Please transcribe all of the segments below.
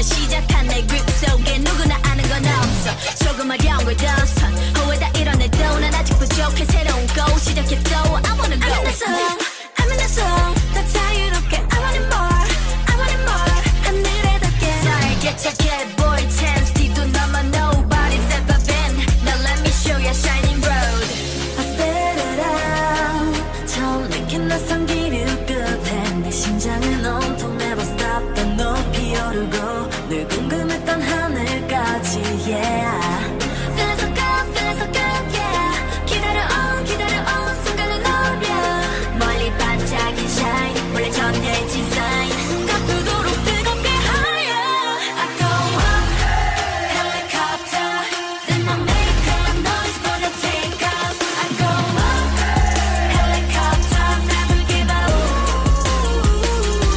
처음부터 시작한 내 grip 속에 누구나 아는 건 없어 조금 어려운 걸 더선 후회다 이뤄내도 난 아직 부족해 새로운 go 시작했도 I wanna go I'm in the zone I'm in the zone 더 자유롭게 I want it more I want it more 하늘에 닿게 살개차게 boy chance 뒤도 넘어 nobody's ever been Now let me show you a shining road I spit it out 처음 느낀 낯선 기류 끝에 내 심장은 온통 never stop 더 높이 오르고 늘 궁금했던 하늘까지 yeah Feeling so good feeling so good yeah 기다려온 순간을 노려 멀리 반짝인 shine 원래 전해진 sign 순간부도록 뜨겁게 higher I go up helicopter then I make a noise for the take off I go up helicopter never give up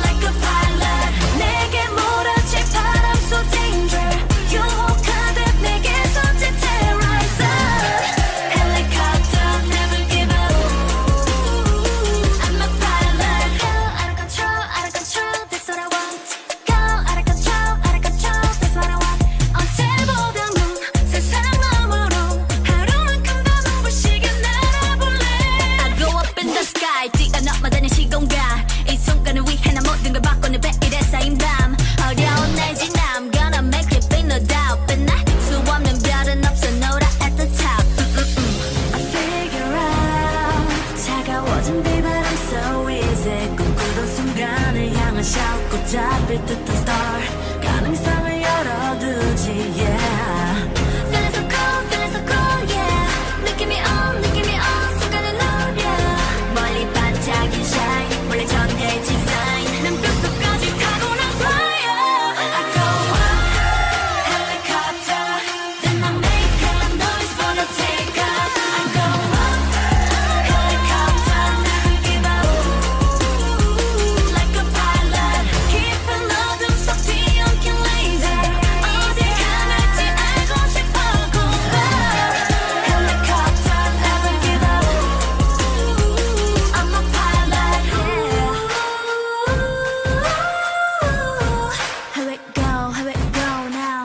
like a pilot 내게 몰아칠 바람 so danger 유혹하듯 내게 손짓 terrorize helicopter never give up I'm a pilot go out of control that's what I want go out of control that's what I want 언제보다 넌 세상 너머로 하루만큼 더 눈부시게 날아볼래 I go up in the sky 뛰어넘어다니는 시공간 이 순간을 위해 난 모든 걸 바꾸는 베일에 쌓인 밤 어려운 날 지나 I'm gonna make it big no doubt but 날 수 없는 별은 없어 노라 at the top I figure out 차가워진 비바람 so easy 꿈꾸던 순간을 향한 shout 꽃잡힐 듯한 star 가능성을 열어두지 yeah Feeling so cool yeah 느낌이 on 순간을 노려 멀리 반짝인 shine 원래 전해진 sign 난 뼛속까지 타고 난 fire I go up helicopter then I make a noise for the take off I go up helicopter never give up like a pilot 깊은 어둠 속 뒤엉킨 laser 어디 가는지 알고 싶어 goodbye helicopter never give up I'm a pilot yeah Here we go now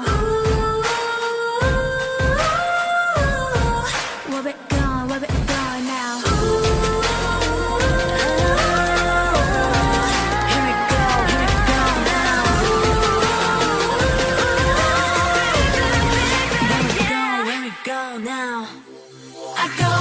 where we go now Here we go now where we go now I go